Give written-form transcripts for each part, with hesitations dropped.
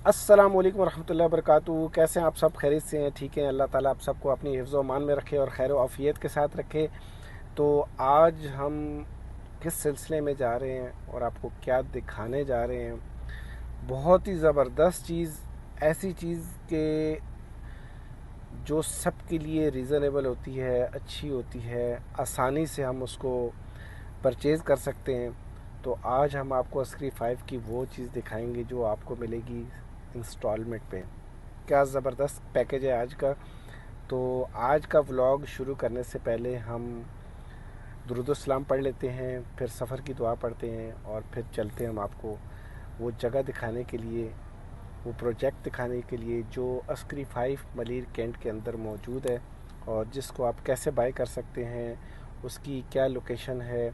अस्सलाम वालेकुम रहमतुल्लाहि व बरकातुहू। कैसे हैं आप सब? खैरियत से हैं? ठीक हैं? अल्लाह ताला आप सबको अपनी हिफ्ज़ व अमान में रखे और खैर आफ़ियत के साथ रखे। तो आज हम किस सिलसिले में जा रहे हैं और आपको क्या दिखाने जा रहे हैं? बहुत ही ज़बरदस्त चीज़, ऐसी चीज़ के जो सबके लिए रीज़नेबल होती है, अच्छी होती है, आसानी से हम उसको परचेज़ कर सकते हैं। तो आज हम आपको अस्क्री 5 की वो चीज़ दिखाएंगे जो आपको मिलेगी इंस्टॉलमेंट पे। क्या ज़बरदस्त पैकेज है आज का। तो आज का व्लॉग शुरू करने से पहले हम दुरूद व सलाम पढ़ लेते हैं, फिर सफ़र की दुआ पढ़ते हैं और फिर चलते हैं हम आपको वो जगह दिखाने के लिए, वो प्रोजेक्ट दिखाने के लिए जो अस्क्री 5 मलिर कैंट के अंदर मौजूद है और जिसको आप कैसे बाय कर सकते हैं, उसकी क्या लोकेशन है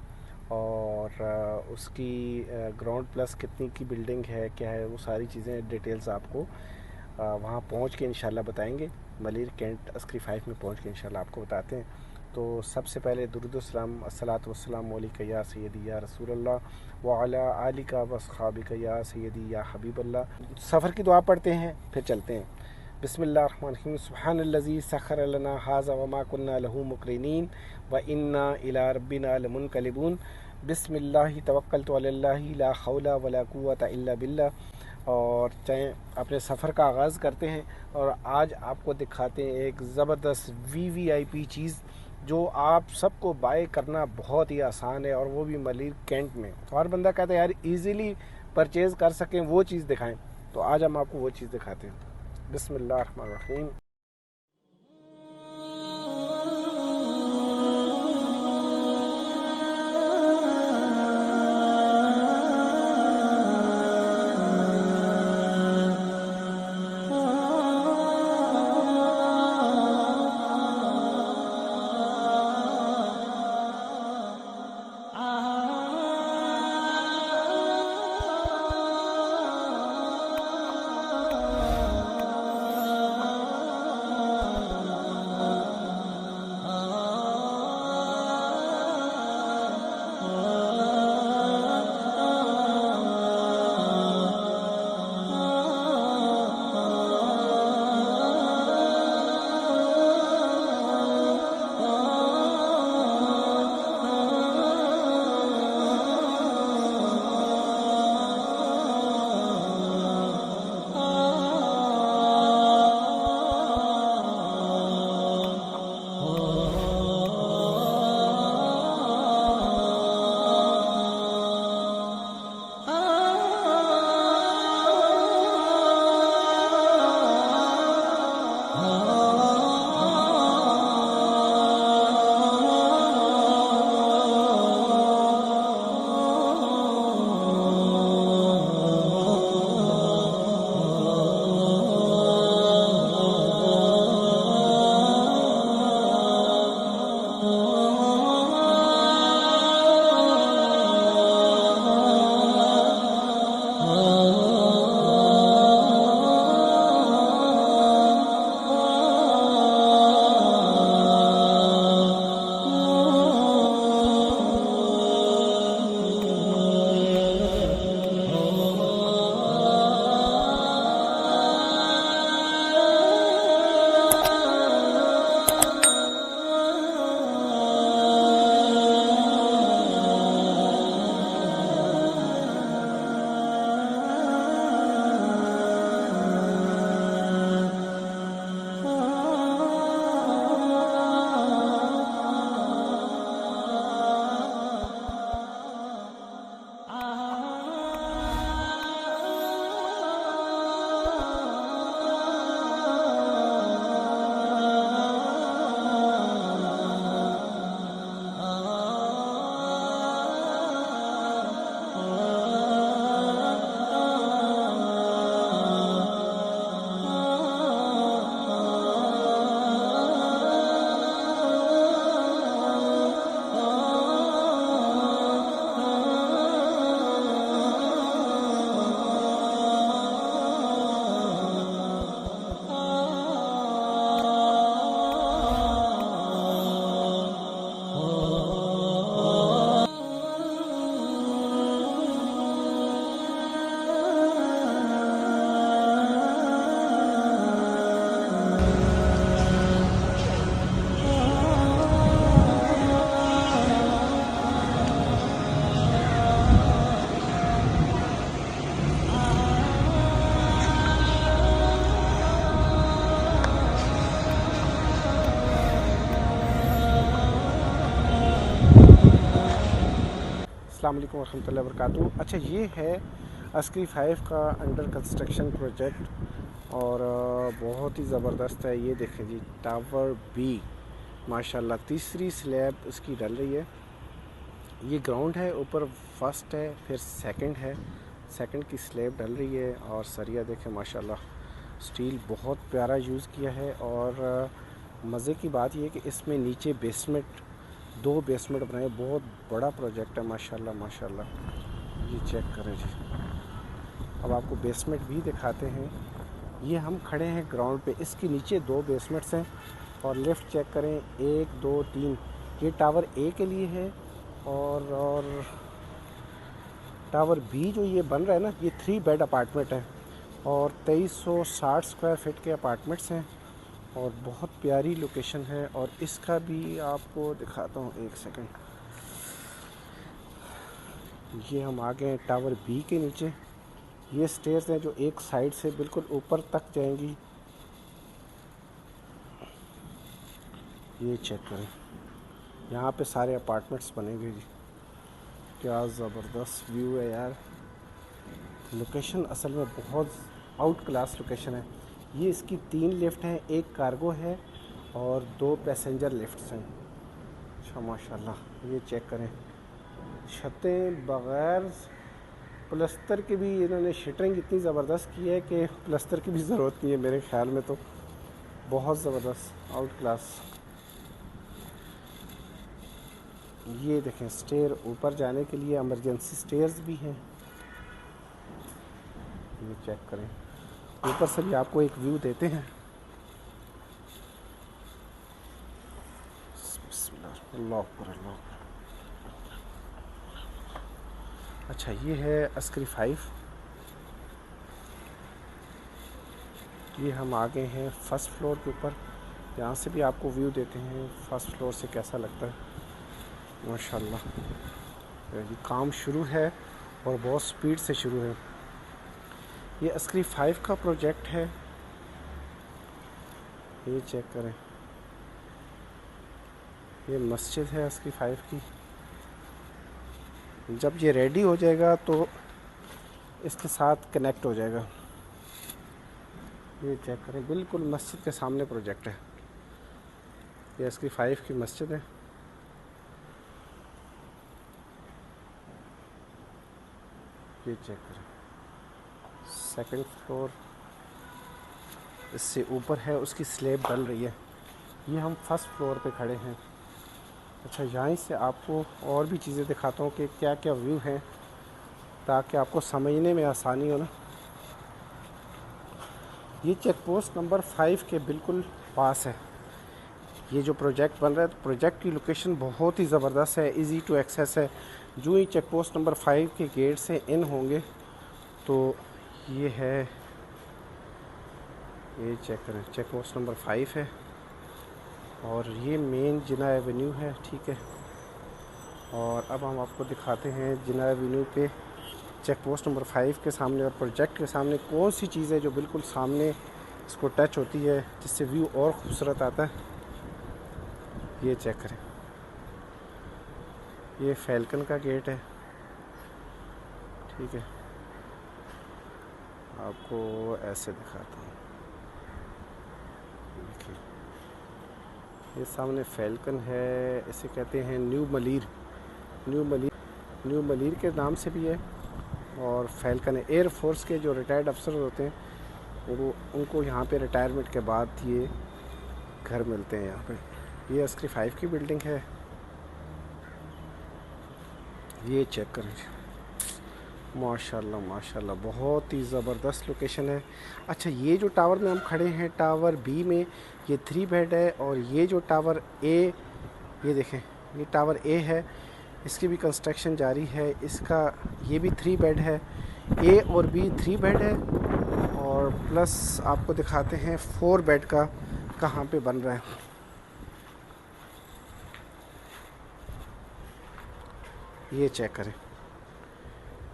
और उसकी ग्राउंड प्लस कितनी की बिल्डिंग है, क्या है, वो सारी चीज़ें डिटेल्स आपको वहाँ पहुँच के इंशाल्लाह बताएंगे। मलिर कैंट अस्क्री 5 में पहुँच के इंशाल्लाह आपको बताते हैं। तो सबसे पहले दुरूद व सलाम, अस्सलातु वस्सलाम अलैका या सय्यदी या रसूलल्लाह व अला आलिका व अस्हाबिका या सय्यदी या हबीबल्लाह। सफ़र की दुआ पढ़ते हैं फिर चलते हैं। बिस्मिल्लाहिर्रहमानिर्रहीम। सुब्हानल्लज़ी सख़्खर लना हाज़ा व मा कुन्ना लहू मुक़रिनीन व इन्ना इला रब्बिना लमुनक़लिबून। बिस्मिल्लाहि तवक्कलतु अलल्लाहि ला हौला वला कुव्वता इल्ला बिल्लाह। और चाहे अपने सफ़र का आगाज़ करते हैं और आज आपको दिखाते हैं एक ज़बरदस्त वीवीआईपी चीज़ जो आप सबको बाय करना बहुत ही आसान है और वो भी मलिर कैंट में। तो हर बंदा कहता है यार इजीली परचेज़ कर सकें, वो चीज़ दिखाएं। तो आज हम आपको वो चीज़ दिखाते हैं। बिस्मिल्लाहिर्रहमानिर्रहीम। अस्सलाम वालेकुम रहमतुल्लाहि व बरकातुहू। अच्छा, ये है अस्क्री 5 का अंडर कंस्ट्रक्शन प्रोजेक्ट और बहुत ही ज़बरदस्त है। ये देखें जी, टावर बी माशाल्लाह तीसरी स्लैब उसकी डल रही है। ये ग्राउंड है, ऊपर फर्स्ट है, फिर सेकंड है, सेकंड की स्लैब डल रही है। और सरिया देखें माशाल्लाह, स्टील बहुत प्यारा यूज़ किया है। और मज़े की बात यह है कि इसमें नीचे बेसमेंट, 2 बेसमेंट बनाए, बहुत बड़ा प्रोजेक्ट है माशाल्लाह माशाल्लाह। ये चेक करें जी, अब आपको बेसमेंट भी दिखाते हैं। ये हम खड़े हैं ग्राउंड पे, इसके नीचे 2 बेसमेंट्स हैं। और लिफ्ट चेक करें, 1 2 3, ये टावर ए के लिए है। और टावर बी जो ये बन रहा है ना, ये 3 बेड अपार्टमेंट है और 2360 स्क्वायर फीट के अपार्टमेंट्स हैं और बहुत प्यारी लोकेशन है। और इसका भी आपको दिखाता हूँ, एक सेकंड। ये हम आ गए हैं टावर बी के नीचे। ये स्टेयर्स हैं जो एक साइड से बिल्कुल ऊपर तक जाएंगी। ये चेक करें, यहाँ पे सारे अपार्टमेंट्स बनेंगे जी। क्या ज़बरदस्त व्यू है यार। लोकेशन असल में बहुत आउट क्लास लोकेशन है। ये इसकी 3 लिफ्ट हैं, 1 कार्गो है और 2 पैसेंजर लिफ्ट्स हैं। अच्छा माशाल्लाह, ये चेक करें, छतें बग़ैर प्लस्तर के भी इन्होंने शटरिंग इतनी ज़बरदस्त की है कि प्लस्तर की भी ज़रूरत नहीं है मेरे ख़्याल में। तो बहुत ज़बरदस्त आउट क्लास। ये देखें, स्टेयर ऊपर जाने के लिए इमरजेंसी स्टेयर्स भी हैं। ये चेक करें, ऊपर से भी आपको एक व्यू देते हैं। अल्लाह पर अल्लाह। अच्छा, ये है अस्क्री 5। ये हम आ गए हैं फर्स्ट फ्लोर के ऊपर। यहाँ से भी आपको व्यू देते हैं फर्स्ट फ्लोर से कैसा लगता है। माशाल्लाह, ये काम शुरू है और बहुत स्पीड से शुरू है। ये अस्क्री 5 का प्रोजेक्ट है। ये चेक करें, ये मस्जिद है अस्क्री 5 की। जब ये रेडी हो जाएगा तो इसके साथ कनेक्ट हो जाएगा। ये चेक करें, बिल्कुल मस्जिद के सामने प्रोजेक्ट है। ये अस्क्री 5 की मस्जिद है। ये चेक करें, सेकंड फ्लोर इससे ऊपर है, उसकी स्लैब डल रही है। ये हम फर्स्ट फ्लोर पे खड़े हैं। अच्छा, यहाँ से आपको और भी चीज़ें दिखाता हूँ कि क्या क्या व्यू हैं, ताकि आपको समझने में आसानी हो ना। ये चेक पोस्ट नंबर 5 के बिल्कुल पास है ये जो प्रोजेक्ट बन रहा है। तो प्रोजेक्ट की लोकेशन बहुत ही ज़बरदस्त है, इजी टू एक्सेस है। जो ही चेक पोस्ट नंबर 5 के गेट से इन होंगे तो ये है, ये चेक करें, चेक पोस्ट नंबर 5 है और ये मेन जिना एवेन्यू है, ठीक है। और अब हम आपको दिखाते हैं जिना एवेन्यू पे चेक पोस्ट नंबर 5 के सामने और प्रोजेक्ट के सामने कौन सी चीज़ है जो बिल्कुल सामने इसको टच होती है, जिससे व्यू और खूबसूरत आता है। ये चेक करें, ये फैल्कन का गेट है, ठीक है। आपको ऐसे दिखाता हूँ, देखिए ये सामने फैल्कन है। इसे कहते हैं न्यू मलीर। न्यू मलीर के नाम से भी है और फैल्कन है। एयर फोर्स के जो रिटायर्ड अफसर होते हैं उनको यहाँ पे रिटायरमेंट के बाद ये घर मिलते हैं यहाँ पे। ये अस्क्री 5 की बिल्डिंग है। ये चेक करें, माशाल्लाह माशाल्लाह, बहुत ही ज़बरदस्त लोकेशन है। अच्छा, ये जो टावर में हम खड़े हैं, टावर बी में ये 3 बेड है। और ये जो टावर ए, ये देखें, ये टावर ए है, इसकी भी कंस्ट्रक्शन जारी है। इसका ये भी 3 बेड है, ए और बी 3 बेड है। और प्लस आपको दिखाते हैं 4 बेड का कहाँ पे बन रहा है। ये चेक करें,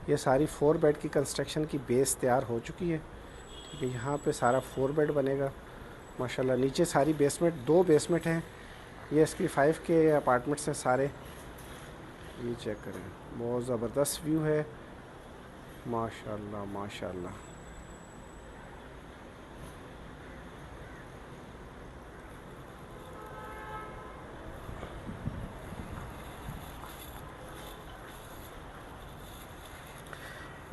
ये सारी 4 बेड की कंस्ट्रक्शन की बेस तैयार हो चुकी है, ठीक है। यहाँ पे सारा 4 बेड बनेगा माशाल्लाह। नीचे सारी बेसमेंट, 2 बेसमेंट हैं। ये अस्क्री 5 के अपार्टमेंट्स हैं सारे। ये चेक करें, बहुत ज़बरदस्त व्यू है, माशाल्लाह माशाल्लाह।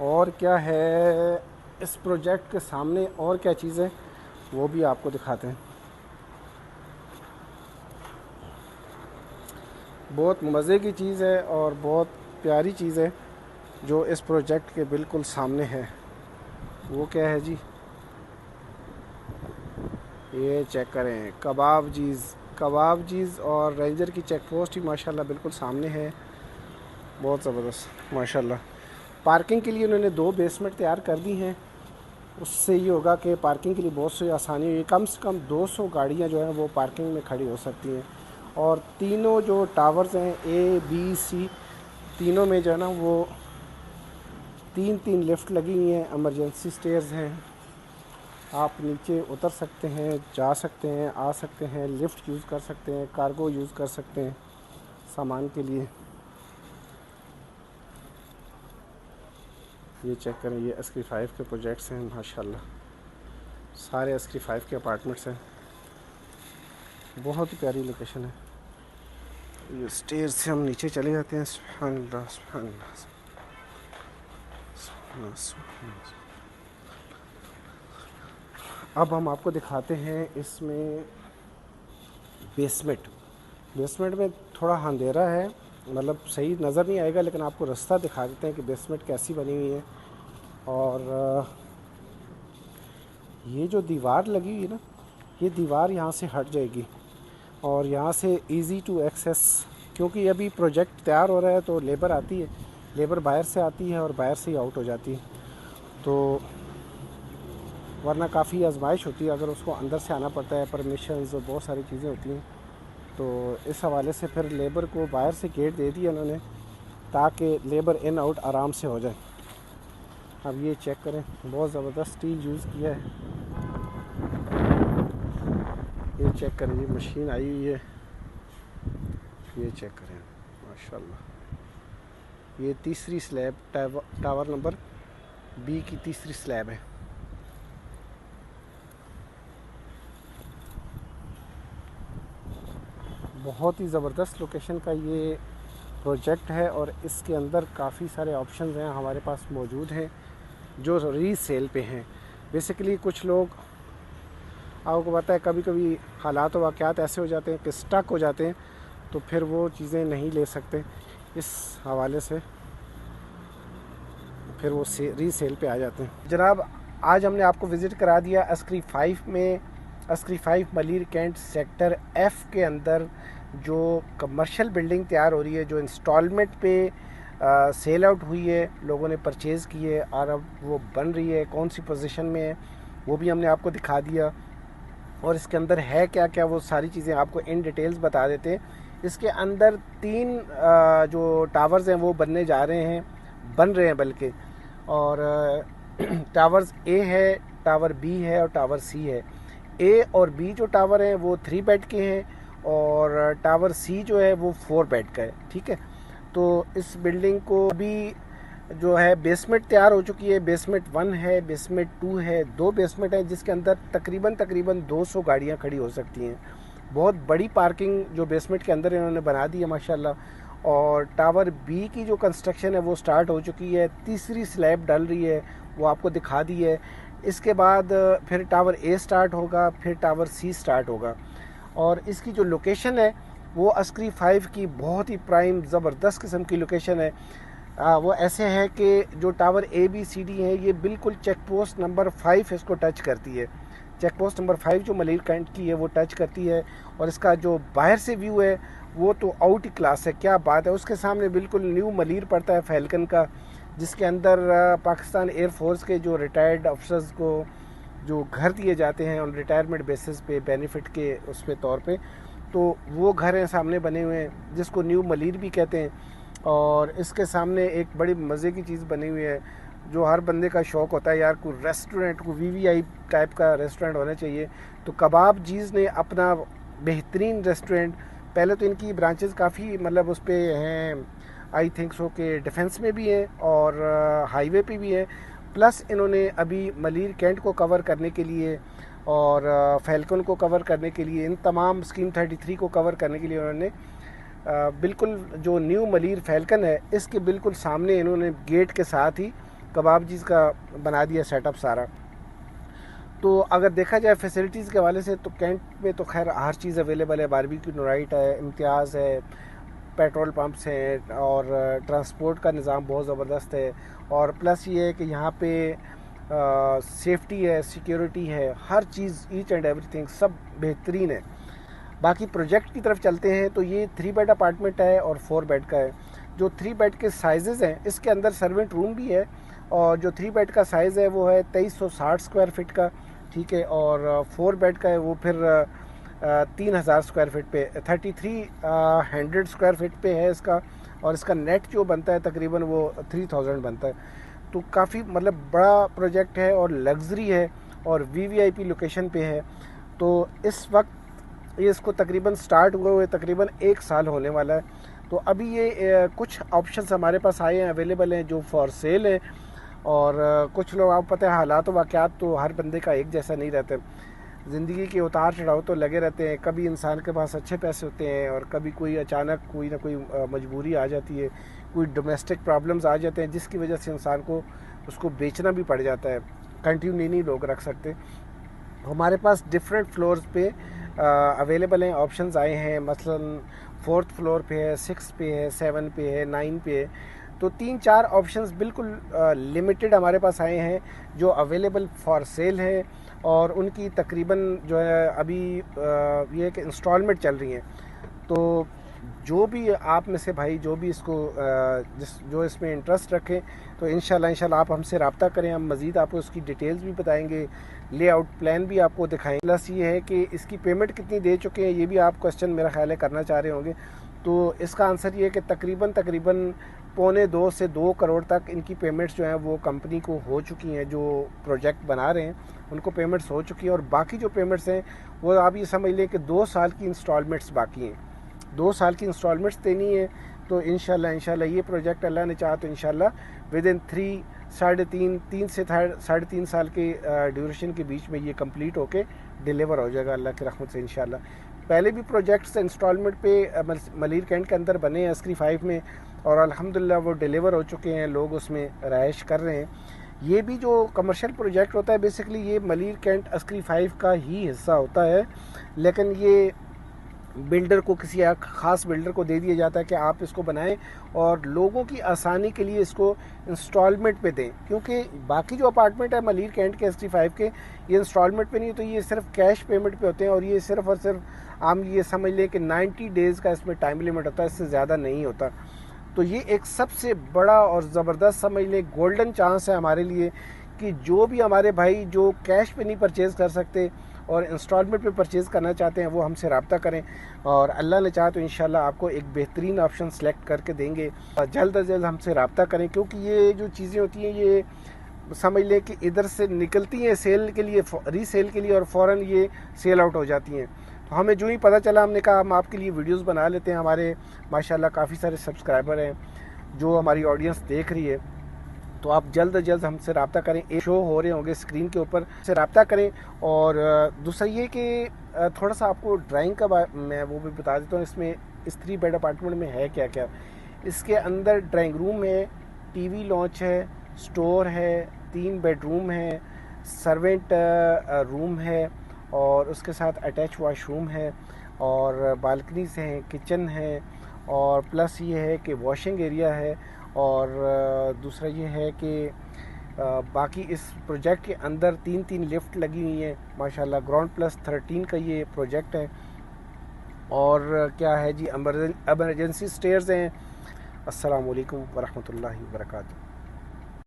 और क्या है इस प्रोजेक्ट के सामने, और क्या चीज़ें वो भी आपको दिखाते हैं। बहुत मज़े की चीज़ है और बहुत प्यारी चीज़ है जो इस प्रोजेक्ट के बिल्कुल सामने है। वो क्या है जी, ये चेक करें, कबाब जीज़ और रेंजर की चेक पोस्ट ही माशाल्लाह बिल्कुल सामने है। बहुत ज़बरदस्त माशाल्लाह। पार्किंग के लिए उन्होंने 2 बेसमेंट तैयार कर दी हैं। उससे ये होगा कि पार्किंग के लिए बहुत सी आसानी हुई, कम से कम 200 गाड़ियाँ जो हैं वो पार्किंग में खड़ी हो सकती हैं। और तीनों जो टावर्स हैं ए बी सी, तीनों में जो है ना वो 3-3 लिफ्ट लगी हुई हैं, इमरजेंसी स्टेयर्स हैं। आप नीचे उतर सकते हैं, जा सकते हैं, आ सकते हैं, लिफ्ट यूज़ कर सकते हैं, कार्गो यूज़ कर सकते हैं सामान के लिए। ये चेक करें, ये एस्क्री 5 के प्रोजेक्ट्स हैं माशाल्लाह, सारे एस्क्री 5 के अपार्टमेंट्स हैं। बहुत ही प्यारी लोकेशन है। ये स्टेयर से हम नीचे चले जाते हैं। सुभान अल्लाह सुभान अल्लाह सुभान अल्लाह, सुभान अल्लाह। अब हम आपको दिखाते हैं इसमें बेसमेंट में थोड़ा अंधेरा है, मतलब सही नज़र नहीं आएगा, लेकिन आपको रास्ता दिखा देते हैं कि बेसमेंट कैसी बनी हुई है। और ये जो दीवार लगी हुई है ना, ये दीवार यहाँ से हट जाएगी और यहाँ से इजी टू एक्सेस, क्योंकि अभी प्रोजेक्ट तैयार हो रहा है तो लेबर आती है, लेबर बाहर से आती है और बाहर से ही आउट हो जाती है। तो वरना काफ़ी आजमाइश होती है, अगर उसको अंदर से आना पड़ता है, परमिशंस और बहुत सारी चीज़ें होती हैं। तो इस हवाले से फिर लेबर को बाहर से गेट दे दिया उन्होंने, ताकि लेबर इन आउट आराम से हो जाए। अब ये चेक करें, बहुत ज़बरदस्त स्टील यूज़ किया है। ये चेक करें, ये मशीन आई हुई है, ये चेक करें माशाल्लाह। ये तीसरी स्लैब, टावर नंबर बी की तीसरी स्लैब है। बहुत ही ज़बरदस्त लोकेशन का ये प्रोजेक्ट है और इसके अंदर काफ़ी सारे ऑप्शंस हैं हमारे पास मौजूद हैं जो रीसेल पे हैं। बेसिकली कुछ लोग, आपको पता है, कभी कभी हालात वाक़यात ऐसे हो जाते हैं कि स्टक हो जाते हैं, तो फिर वो चीज़ें नहीं ले सकते। इस हवाले से फिर वो रीसेल पे आ जाते हैं। जनाब, आज हमने आपको विज़िट करा दिया एस्क्री 5 में, एस्क्री 5 मलिर कैंट सेक्टर F के अंदर जो कमर्शियल बिल्डिंग तैयार हो रही है, जो इंस्टॉलमेंट पे सेल आउट हुई है, लोगों ने परचेज़ की है और अब वो बन रही है, कौन सी पोजीशन में है वो भी हमने आपको दिखा दिया। और इसके अंदर है क्या क्या, वो सारी चीज़ें आपको इन डिटेल्स बता देते हैं। इसके अंदर 3 जो टावर्स हैं वो बन रहे हैं बल्कि। और टावर्स ए है, टावर बी है और टावर सी है। ए और बी जो टावर हैं वो 3 बेड के हैं और टावर सी जो है वो 4 बेड का है। ठीक है, तो इस बिल्डिंग को अभी जो है बेसमेंट तैयार हो चुकी है। बेसमेंट 1 है, बेसमेंट 2 है, 2 बेसमेंट है जिसके अंदर तकरीबन 200 गाड़ियाँ खड़ी हो सकती हैं। बहुत बड़ी पार्किंग जो बेसमेंट के अंदर इन्होंने बना दी है माशाल्लाह। और टावर बी की जो कंस्ट्रक्शन है वो स्टार्ट हो चुकी है, तीसरी स्लैब डल रही है, वो आपको दिखा दी है। इसके बाद फिर टावर ए स्टार्ट होगा, फिर टावर सी स्टार्ट होगा। और इसकी जो लोकेशन है वो एस्क्री 5 की बहुत ही प्राइम ज़बरदस्त किस्म की लोकेशन है। वो ऐसे है कि जो tower A B C D है ये बिल्कुल चेक पोस्ट नंबर 5 इसको टच करती है। चेक पोस्ट नंबर 5 जो मलिर कैंट की है वो टच करती है। और इसका जो बाहर से व्यू है वो तो आउट ही क्लास है, क्या बात है। उसके सामने बिल्कुल न्यू मलिर पड़ता है फैल्कन का, जिसके अंदर पाकिस्तान एयरफोर्स के जो रिटायर्ड अफसर्स को जो घर दिए जाते हैं ऑन रिटायरमेंट बेसिस पे, बेनिफिट के उस पे तौर पे, तो वो घर हैं सामने बने हुए हैं जिसको न्यू मलिर भी कहते हैं। और इसके सामने एक बड़ी मज़े की चीज़ बनी हुई है जो हर बंदे का शौक़ होता है, यार कोई रेस्टोरेंट, कोई वीवीआई टाइप का रेस्टोरेंट होना चाहिए। तो कबाब जीज़ ने अपना बेहतरीन रेस्टोरेंट, पहले तो इनकी ब्रांचेस काफ़ी मतलब उस पर हैं आई थिंक सो कि डिफेंस में भी हैं और हाईवे पे भी हैं। प्लस इन्होंने अभी मलिर कैंट को कवर करने के लिए और फैल्कन को कवर करने के लिए, इन तमाम स्कीम 33 को कवर करने के लिए उन्होंने बिल्कुल जो न्यू मलिर फैल्कन है इसके बिल्कुल सामने इन्होंने गेट के साथ ही कबाब जीज का बना दिया सेटअप सारा। तो अगर देखा जाए फैसिलिटीज़ के हवाले से तो कैंट में तो खैर हर चीज़ अवेलेबल है। बारबेक्यू नाइट है, इम्तियाज़ है, पेट्रोल पंप्स हैं और ट्रांसपोर्ट का निज़ाम बहुत ज़बरदस्त है। और प्लस ये है कि यहाँ पे सेफ्टी है, सिक्योरिटी है, हर चीज़ ईच एंड एवरीथिंग सब बेहतरीन है। बाकी प्रोजेक्ट की तरफ चलते हैं तो ये 3 बेड अपार्टमेंट है और 4 बेड का है। जो 3 बेड के साइजेस हैं इसके अंदर सर्वेंट रूम भी है और जो 3 बेड का साइज़ है वो है 2360 स्क्वायर फीट का, ठीक है। और 4 बेड का है वो फिर 3000 स्क्वायर फीट पे 3300 स्क्वायर फीट पे है इसका। और इसका नेट जो बनता है तकरीबन वो 3000 बनता है। तो काफ़ी मतलब बड़ा प्रोजेक्ट है और लग्जरी है और वीवीआईपी लोकेशन पे है। तो इस वक्त ये इसको तकरीबन स्टार्ट हुए हुए तकरीबन 1 साल होने वाला है। तो अभी ये कुछ ऑप्शंस हमारे पास आए हैं, अवेलेबल हैं जो फॉर सेल है। और कुछ लोग, आपको पता है हालात वाक़यात तो हर बंदे का एक जैसा नहीं रहते, ज़िंदगी के उतार चढ़ाव तो लगे रहते हैं। कभी इंसान के पास अच्छे पैसे होते हैं और कभी कोई अचानक कोई ना कोई मजबूरी आ जाती है, कोई डोमेस्टिक प्रॉब्लम्स आ जाते हैं जिसकी वजह से इंसान को उसको बेचना भी पड़ जाता है, कंटिन्यू नहीं लोग रख सकते। हमारे पास डिफरेंट फ्लोर्स पे अवेलेबल हैं, ऑप्शंस आए हैं। मसलन 4th फ्लोर पे है, 6 पे है, 7 पे है, 9 पे है। तो 3-4 ऑप्शंस बिल्कुल लिमिटेड हमारे पास आए हैं जो अवेलेबल फॉर सेल है। और उनकी तकरीबन जो है अभी ये कि इंस्टॉलमेंट चल रही हैं। तो जो भी आप में से भाई जो भी इसको जो इसमें इंटरेस्ट रखें तो इंशाल्लाह आप हमसे रब्ता करें, हम मज़ीद आपको उसकी डिटेल्स भी बताएंगे, लेआउट प्लान भी आपको दिखाएंगे। प्लस ये है कि इसकी पेमेंट कितनी दे चुके हैं ये भी आप क्वेश्चन मेरा ख्याल है करना चाह रहे होंगे। तो इसका आंसर ये है कि तकरीबन 1.25 से 2 करोड़ तक इनकी पेमेंट्स जो हैं वो कंपनी को हो चुकी हैं। जो प्रोजेक्ट बना रहे हैं उनको पेमेंट्स हो चुकी हैं और बाकी जो पेमेंट्स हैं वो आप ये समझ लें कि 2 साल की इंस्टॉलमेंट्स बाकी हैं। 2 साल की इंस्टॉलमेंट्स देनी है। तो इंशाल्लाह ये प्रोजेक्ट अल्लाह ने चाहा तो इंशाल्लाह विद इन 3 से 3.5 साल के ड्यूरेशन के बीच में ये कंप्लीट होके डिलीवर हो जाएगा अल्लाह की रहमत से इंशाल्लाह। पहले भी प्रोजेक्ट्स इंस्टॉलमेंट पे मलिर कैंट के अंदर बने हैं अस्करी 5 में और अल्हम्दुलिल्लाह वो डिलीवर हो चुके हैं, लोग उसमें रहाइश कर रहे हैं। ये भी जो कमर्शियल प्रोजेक्ट होता है बेसिकली ये मलिर कैंट अस्करी 5 का ही हिस्सा होता है, लेकिन ये बिल्डर को, किसी ख़ास बिल्डर को दे दिया जाता है कि आप इसको बनाएं और लोगों की आसानी के लिए इसको इंस्टॉलमेंट पे दें। क्योंकि बाकी जो अपार्टमेंट है मलिर कैंट के 65 के ये इंस्टॉलमेंट पे नहीं, तो ये सिर्फ कैश पेमेंट पे होते हैं और ये सिर्फ और सिर्फ हम ये समझ लें कि 90 डेज़ का इसमें टाइम लिमिट होता है, इससे ज़्यादा नहीं होता। तो ये एक सबसे बड़ा और ज़बरदस्त समझ लें गोल्डन चांस है हमारे लिए कि जो भी हमारे भाई जो कैश पे नहीं परचेज़ कर सकते और इंस्टॉलमेंट पे परचेज़ करना चाहते हैं वो हमसे रब्ता करें और अल्लाह ने चाहा तो इंशाल्लाह आपको एक बेहतरीन ऑप्शन सेलेक्ट करके देंगे। और जल्द अज जल्द हमसे रब्ता करें क्योंकि ये जो चीज़ें होती हैं ये समझ लें कि इधर से निकलती हैं सेल के लिए, रीसेल के लिए और फ़ौरन ये सेल आउट हो जाती हैं। तो हमें जो ही पता चला हमने कहा हम आपके लिए वीडियोस बना लेते हैं। हमारे माशाल्लाह काफ़ी सारे सब्सक्राइबर हैं जो हमारी ऑडियंस देख रही है, तो आप जल्द अज जल्द हमसे रब्ता करें। एक शो हो रहे होंगे स्क्रीन के ऊपर, से रब्ता करें। और दूसरा ये कि थोड़ा सा आपको ड्राइंग का मैं वो भी बता देता हूँ इसमें इस 3 बेड अपार्टमेंट में है क्या क्या। इसके अंदर ड्राइंग रूम है, टीवी लॉन्च है, स्टोर है, 3 बेडरूम है, सर्वेंट रूम है और उसके साथ अटैच वॉशरूम है और बालकनीज हैं, किचन है और प्लस ये है कि वॉशिंग एरिया है। और दूसरा ये है कि बाकी इस प्रोजेक्ट के अंदर 3 लिफ्ट लगी हुई हैं माशाल्लाह। ग्राउंड प्लस 13 का ये प्रोजेक्ट है। और क्या है जी, इमरजेंसी स्टेयर्स हैं। अस्सलाम वालेकुम वरहमतुल्लाहि वबरकातुहू।